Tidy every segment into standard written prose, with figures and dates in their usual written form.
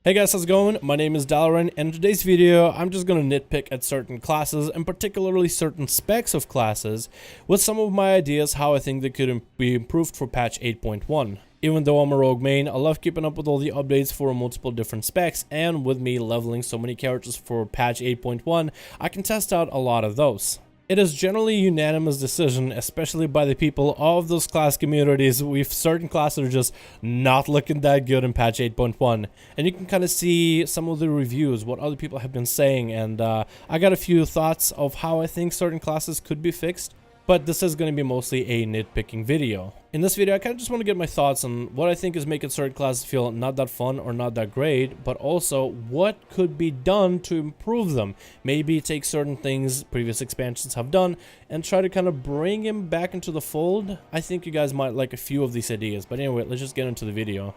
Hey guys, how's it going? My name is Dalaran, and in today's video, I'm just gonna nitpick at certain classes, and particularly certain specs of classes, with some of my ideas how I think they could be improved for patch 8.1. Even though I'm a rogue main, I love keeping up with all the updates for multiple different specs, and with me leveling so many characters for patch 8.1, I can test out a lot of those. It is generally a unanimous decision, especially by the people of those class communities, with certain classes are just not looking that good in patch 8.1. And you can kind of see some of the reviews, what other people have been saying, and I got a few thoughts of how I think certain classes could be fixed. But this is going to be mostly a nitpicking video. In this video, I kind of just want to get my thoughts on what I think is making certain classes feel not that fun or not that great, but also what could be done to improve them. Maybe take certain things previous expansions have done and try to kind of bring them back into the fold. I think you guys might like a few of these ideas, but anyway, let's just get into the video.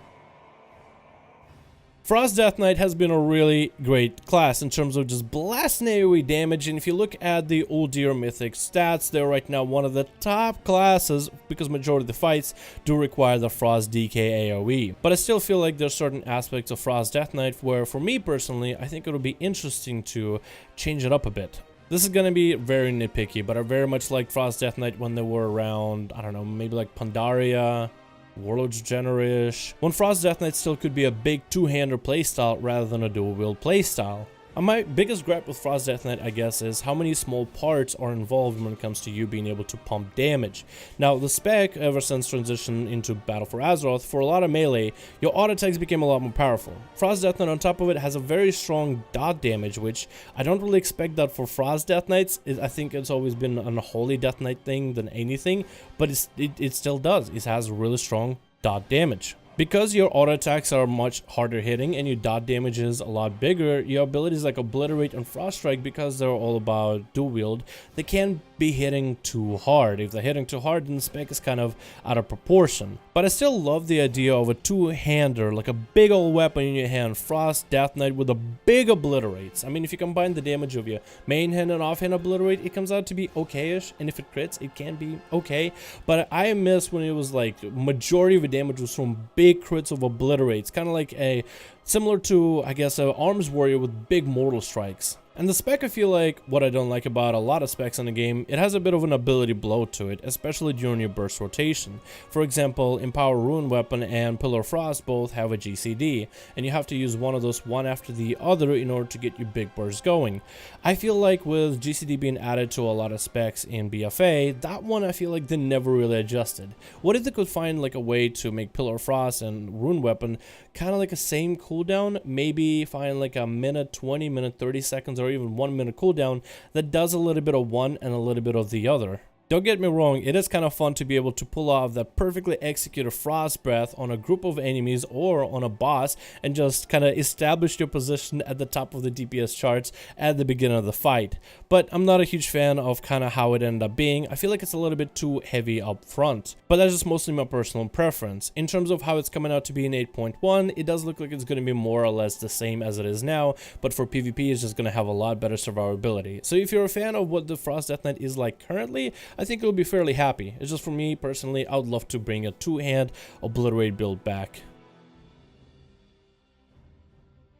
Frost Death Knight has been a really great class in terms of just blasting AoE damage, and if you look at the Uldir Mythic stats, they're right now one of the top classes because majority of the fights do require the Frost DK AoE. But I still feel like there's certain aspects of Frost Death Knight where, for me personally, I think it would be interesting to change it up a bit. This is gonna be very nitpicky, but I very much like Frost Death Knight when they were around, I don't know, maybe like Pandaria, Warlord's Generish, when Frost Death Knight still could be a big two-hander playstyle rather than a dual-wield playstyle. And my biggest gripe with Frost Death Knight, I guess, is how many small parts are involved when it comes to you being able to pump damage. Now, the spec, ever since transition into Battle for Azeroth, for a lot of melee, your auto attacks became a lot more powerful. Frost Death Knight, on top of it, has a very strong dot damage, which I don't really expect that for Frost Death Knights. I think it's always been an Holy Death Knight thing than anything, but it still does. It has really strong dot damage. Because your auto attacks are much harder hitting and your dot damage is a lot bigger, your abilities like Obliterate and Frost Strike, because they're all about dual wield, they can't be hitting too hard. If they're hitting too hard, then the spec is kind of out of proportion. But I still love the idea of a two-hander, like a big old weapon in your hand, Frost Death Knight with a big Obliterates. I mean, if you combine the damage of your main hand and offhand Obliterate, it comes out to be okay-ish, and if it crits, it can be okay. But I miss when it was like majority of the damage was from big crits of Obliterates, kind of like a similar to, I guess, a Arms Warrior with big mortal strikes. And the spec, I feel like, what I don't like about a lot of specs in the game, it has a bit of an ability blow to it, especially during your burst rotation. For example, Empower Rune Weapon and Pillar of Frost both have a GCD, and you have to use one of those one after the other in order to get your big burst going. I feel like with GCD being added to a lot of specs in BFA, that one I feel like they never really adjusted. What if they could find like a way to make Pillar of Frost and Rune Weapon kind of like a same cooldown, maybe find like a minute 20, minute 30 seconds, or even 1 minute cooldown that does a little bit of one and a little bit of the other. Don't get me wrong, it is kind of fun to be able to pull off that perfectly executed Frost Breath on a group of enemies or on a boss and just kind of establish your position at the top of the DPS charts at the beginning of the fight. But I'm not a huge fan of kind of how it ended up being. I feel like it's a little bit too heavy up front, but that's just mostly my personal preference. In terms of how it's coming out to be in 8.1, it does look like it's going to be more or less the same as it is now, but for PvP it's just going to have a lot better survivability. So if you're a fan of what the Frost Death Knight is like currently, I think it'll be fairly happy. It's just for me personally, I would love to bring a two-hand Obliterate build back.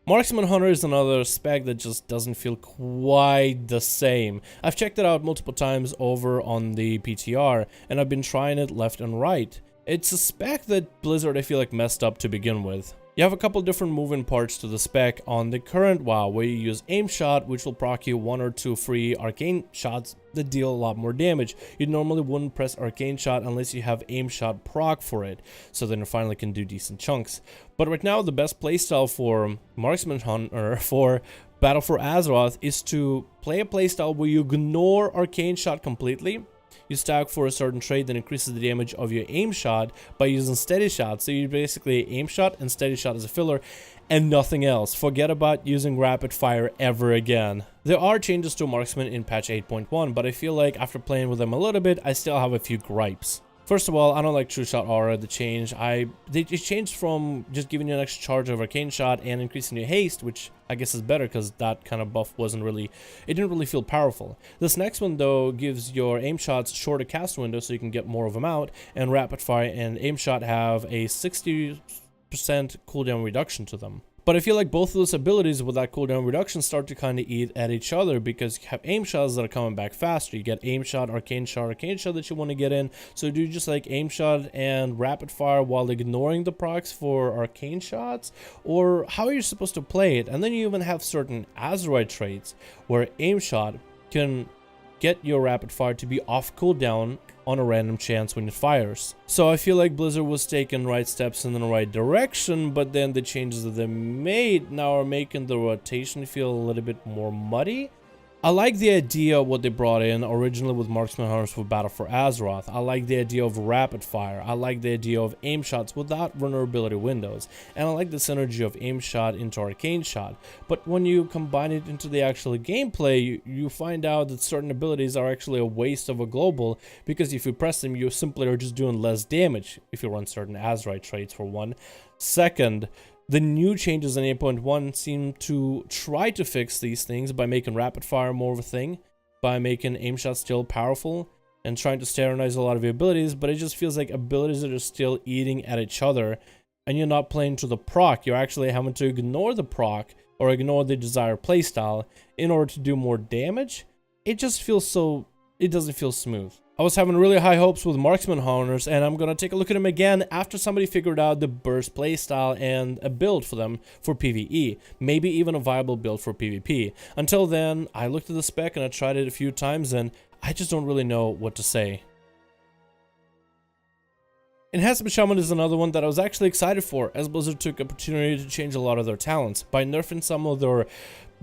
Marksman Hunter is another spec that just doesn't feel quite the same. I've checked it out multiple times over on the PTR, and I've been trying it left and right. It's a spec that Blizzard I feel like messed up to begin with. You have a couple different moving parts to the spec on the current WoW, where you use Aim Shot, which will proc you 1 or 2 free arcane shots that deal a lot more damage. You normally wouldn't press Arcane Shot unless you have Aim Shot proc for it, so then you finally can do decent chunks. But right now, the best playstyle for Marksman Hunter for Battle for Azeroth is to play a playstyle where you ignore Arcane Shot completely. You stack for a certain trait that increases the damage of your aim shot by using steady shot. So you basically aim shot and steady shot as a filler and nothing else. Forget about using rapid fire ever again. There are changes to Marksman in patch 8.1, but I feel like after playing with them a little bit, I still have a few gripes. First of all, I don't like True Shot Aura, the change. It changed from just giving you an extra charge of Arcane Shot and increasing your haste, which I guess is better because that kind of buff wasn't really, it didn't really feel powerful. This next one though gives your aim shots shorter cast window so you can get more of them out, and Rapid Fire and Aim Shot have a 60% cooldown reduction to them. But I feel like both of those abilities with that cooldown reduction start to kind of eat at each other, because you have aim shots that are coming back faster. You get aim shot that you want to get in. So do you just like aim shot and rapid fire while ignoring the procs for arcane shots? Or how are you supposed to play it? And then you even have certain Azeroth traits where aim shot can get your rapid fire to be off cooldown on a random chance when it fires. So I feel like Blizzard was taking right steps in the right direction, but then the changes that they made now are making the rotation feel a little bit more muddy. I like the idea of what they brought in originally with Marksman Hunters for Battle for Azeroth. I like the idea of rapid fire. I like the idea of aim shots without vulnerability windows. And I like the synergy of aim shot into arcane shot. But when you combine it into the actual gameplay, you find out that certain abilities are actually a waste of a global, because if you press them, you simply are just doing less damage if you run certain Azeroth traits, for one. Second, the new changes in 8.1 seem to try to fix these things by making rapid fire more of a thing, by making aim shots still powerful, and trying to standardize a lot of your abilities, but it just feels like abilities that are still eating at each other, and you're not playing to the proc. You're actually having to ignore the proc, or ignore the desired playstyle, in order to do more damage. It just feels so... it doesn't feel smooth. I was having really high hopes with Marksman Hunters, and I'm gonna take a look at them again after somebody figured out the burst playstyle and a build for them for PvE, maybe even a viable build for PvP. Until then, I looked at the spec and I tried it a few times, and I just don't really know what to say. Enhancement Shaman is another one that I was actually excited for, as Blizzard took opportunity to change a lot of their talents by nerfing some of their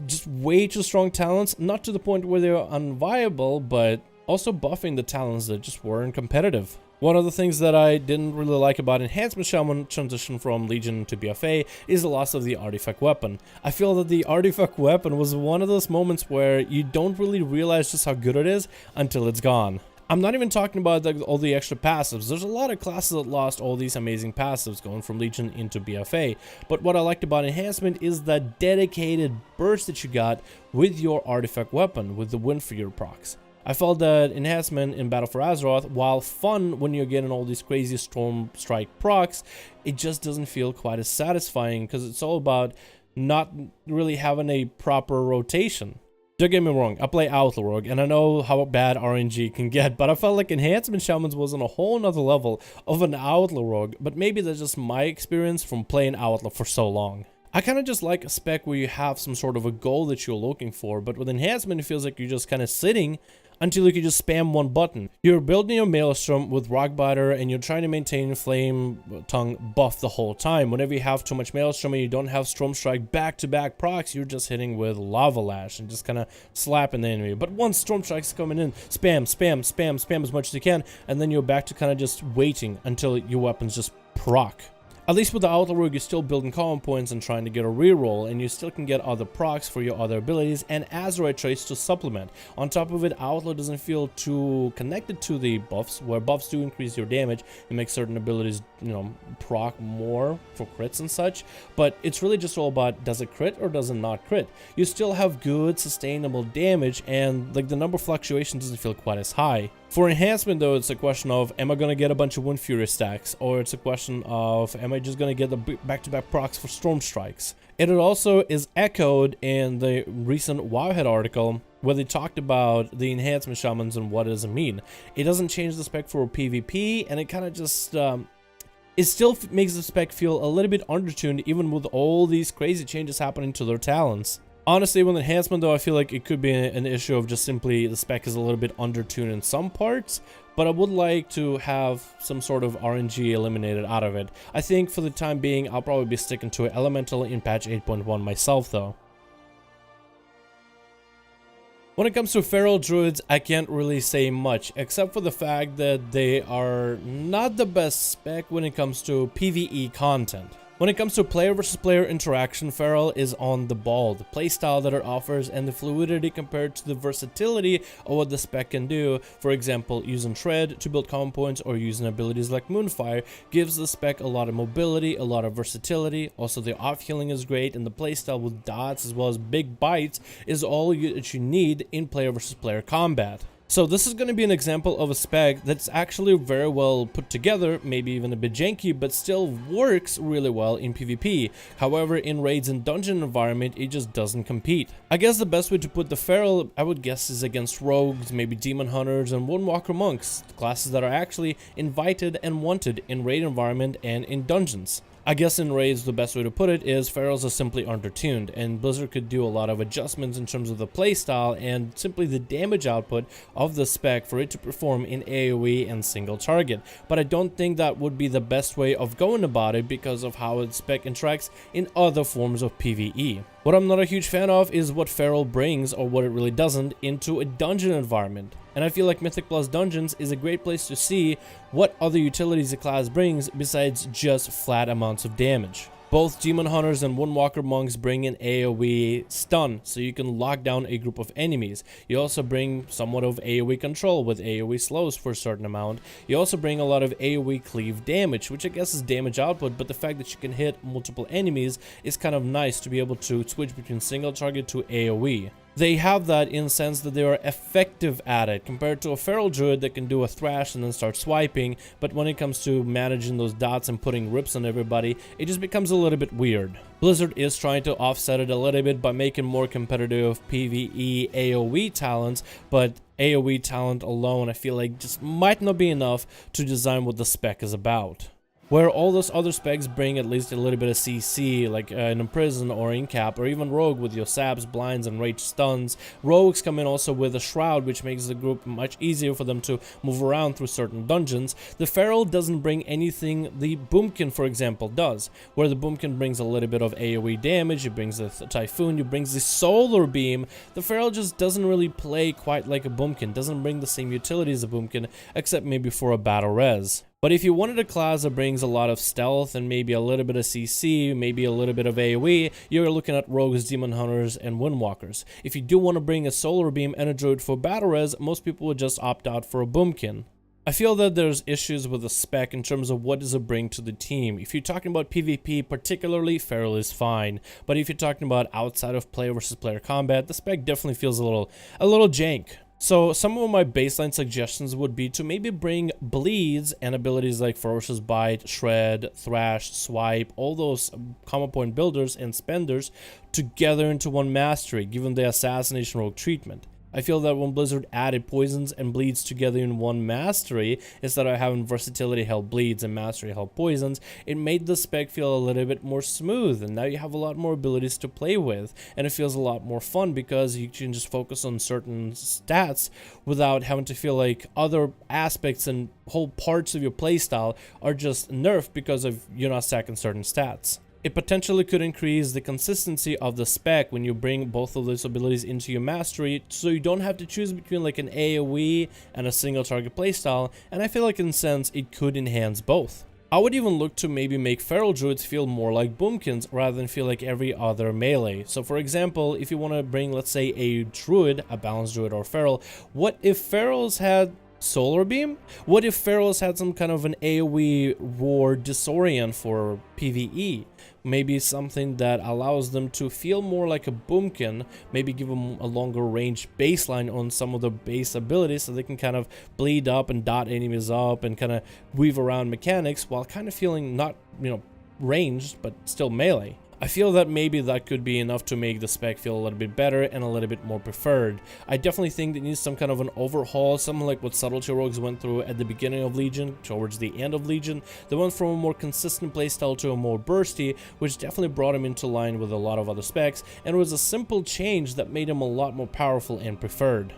just way too strong talents, not to the point where they're unviable, but also buffing the talents that just weren't competitive. One of the things that I didn't really like about Enhancement Shaman transition from Legion to BFA is the loss of the artifact weapon. I feel that the artifact weapon was one of those moments where you don't really realize just how good it is until it's gone. I'm not even talking about all the extra passives. There's a lot of classes that lost all these amazing passives going from Legion into BFA. But what I liked about Enhancement is that dedicated burst that you got with your artifact weapon, with the win for your procs. I felt that Enhancement in Battle for Azeroth, while fun when you're getting all these crazy Storm Strike procs, it just doesn't feel quite as satisfying, because it's all about not really having a proper rotation. Don't get me wrong, I play Outlaw Rogue, and I know how bad RNG can get, but I felt like Enhancement Shamans was on a whole nother level of an Outlaw Rogue, but maybe that's just my experience from playing Outlaw for so long. I kind of just like a spec where you have some sort of a goal that you're looking for, but with Enhancement it feels like you're just kind of sitting until you can just spam one button. You're building your Maelstrom with Rockbiter, and you're trying to maintain Flame Tongue buff the whole time. Whenever you have too much Maelstrom and you don't have Storm Strike back-to-back procs, you're just hitting with Lava Lash and just kind of slapping the enemy. But once Storm Strike's coming in, spam as much as you can, and then you're back to kind of just waiting until your weapons just proc. At least with the Outlaw Rogue, you're still building common points and trying to get a reroll, and you still can get other procs for your other abilities and Azeroth traits to supplement. On top of it, Outlaw doesn't feel too connected to the buffs, where buffs do increase your damage and make certain abilities, you know, proc more for crits and such, but it's really just all about, does it crit or does it not crit? You still have good, sustainable damage, and like the number fluctuation doesn't feel quite as high. For Enhancement though, it's a question of, am I going to get a bunch of Wind Fury stacks, or it's a question of, am I just going to get the back-to-back procs for Storm Strikes? And it also is echoed in the recent Wowhead article, where they talked about the Enhancement Shamans and what does it mean. It doesn't change the spec for PvP, and it kind of just, it still makes the spec feel a little bit undertuned, even with all these crazy changes happening to their talents. Honestly, with Enhancement though, I feel like it could be an issue of just simply the spec is a little bit undertuned in some parts, but I would like to have some sort of RNG eliminated out of it. I think for the time being, I'll probably be sticking to Elemental in patch 8.1 myself though. When it comes to Feral Druids, I can't really say much, except for the fact that they are not the best spec when it comes to PvE content. When it comes to player versus player interaction, Feral is on the ball. The playstyle that it offers and the fluidity compared to the versatility of what the spec can do, for example, using Tread to build common points or using abilities like Moonfire, gives the spec a lot of mobility, a lot of versatility. Also, the off healing is great, and the playstyle with dots as well as big bites is all that you need in player versus player combat. So this is going to be an example of a spec that's actually very well put together, maybe even a bit janky, but still works really well in PvP. However, in raids and dungeon environment, it just doesn't compete. I guess the best way to put the feral, I would guess, is against rogues, maybe demon hunters, and windwalker monks, classes that are actually invited and wanted in raid environment and in dungeons. I guess in raids, the best way to put it is ferals are simply undertuned, and Blizzard could do a lot of adjustments in terms of the playstyle and simply the damage output of the spec for it to perform in AoE and single target. But I don't think that would be the best way of going about it because of how its spec interacts in other forms of PvE. What I'm not a huge fan of is what feral brings, or what it really doesn't, into a dungeon environment. And I feel like Mythic Plus Dungeons is a great place to see what other utilities the class brings besides just flat amounts of damage. Both Demon Hunters and Windwalker Monks bring in AoE stun, so you can lock down a group of enemies. You also bring somewhat of AoE control with AoE slows for a certain amount. You also bring a lot of AoE cleave damage, which I guess is damage output, but the fact that you can hit multiple enemies is kind of nice to be able to switch between single target to AoE. They have that in the sense that they are effective at it, compared to a feral druid that can do a thrash and then start swiping, but when it comes to managing those dots and putting rips on everybody, it just becomes a little bit weird. Blizzard is trying to offset it a little bit by making more competitive PvE AoE talents, but AoE talent alone I feel like just might not be enough to design what the spec is about. Where all those other specs bring at least a little bit of CC, like an Imprison or Incap, or even Rogue with your Saps, Blinds, and Rage Stuns. Rogues come in also with a Shroud, which makes the group much easier for them to move around through certain dungeons. The Feral doesn't bring anything the Boomkin, for example, does, where the Boomkin brings a little bit of AoE damage, it brings the Typhoon, it brings the Solar Beam. The Feral just doesn't really play quite like a Boomkin, doesn't bring the same utility as a Boomkin, except maybe for a battle res. But if you wanted a class that brings a lot of stealth and maybe a little bit of CC, maybe a little bit of AoE, you're looking at Rogues, Demon Hunters, and Windwalkers. If you do want to bring a Solar Beam and a Druid for battle res, most people would just opt out for a Boomkin. I feel that there's issues with the spec in terms of what does it bring to the team. If you're talking about PvP particularly, Feral is fine. But if you're talking about outside of player versus player combat, the spec definitely feels a little jank. So some of my baseline suggestions would be to maybe bring bleeds and abilities like Ferocious Bite, Shred, Thrash, Swipe, all those combo point builders and spenders together into one mastery, given the Assassination Rogue treatment. I feel that when Blizzard added poisons and bleeds together in one mastery, instead of having versatility help bleeds and mastery help poisons, it made the spec feel a little bit more smooth, and now you have a lot more abilities to play with, and it feels a lot more fun because you can just focus on certain stats without having to feel like other aspects and whole parts of your playstyle are just nerfed because of you're not stacking certain stats. It potentially could increase the consistency of the spec when you bring both of those abilities into your mastery, so you don't have to choose between like an AoE and a single target playstyle, and I feel like in a sense it could enhance both. I would even look to maybe make feral druids feel more like boomkins rather than feel like every other melee. So for example, if you want to bring, let's say, a druid, a balanced druid or feral, what if ferals had Solar Beam? What if ferals had some kind of an AoE roar disorient for PvE? Maybe something that allows them to feel more like a boomkin, maybe give them a longer range baseline on some of the base abilities so they can kind of bleed up and dot enemies up and kind of weave around mechanics while kind of feeling not, ranged, but still melee. I feel that maybe that could be enough to make the spec feel a little bit better and a little bit more preferred. I definitely think it needs some kind of an overhaul, something like what Subtlety Rogues went through at the beginning of Legion, towards the end of Legion. They went from a more consistent playstyle to a more bursty, which definitely brought him into line with a lot of other specs, and it was a simple change that made him a lot more powerful and preferred.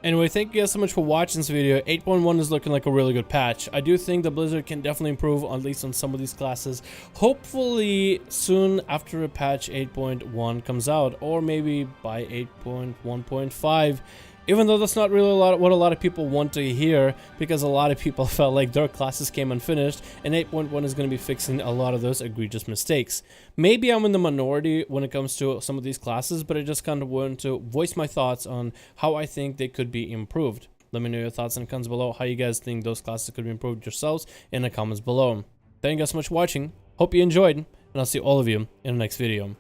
Anyway, thank you guys so much for watching this video. 8.1 is looking like a really good patch. I do think that Blizzard can definitely improve, at least on some of these classes. Hopefully soon after a patch 8.1 comes out, or maybe by 8.1.5. Even though that's not really what a lot of people want to hear, because a lot of people felt like their classes came unfinished, and 8.1 is going to be fixing a lot of those egregious mistakes. Maybe I'm in the minority when it comes to some of these classes, but I just kind of want to voice my thoughts on how I think they could be improved. Let me know your thoughts in the comments below, how you guys think those classes could be improved yourselves in the comments below. Thank you guys so much for watching. Hope you enjoyed, and I'll see all of you in the next video.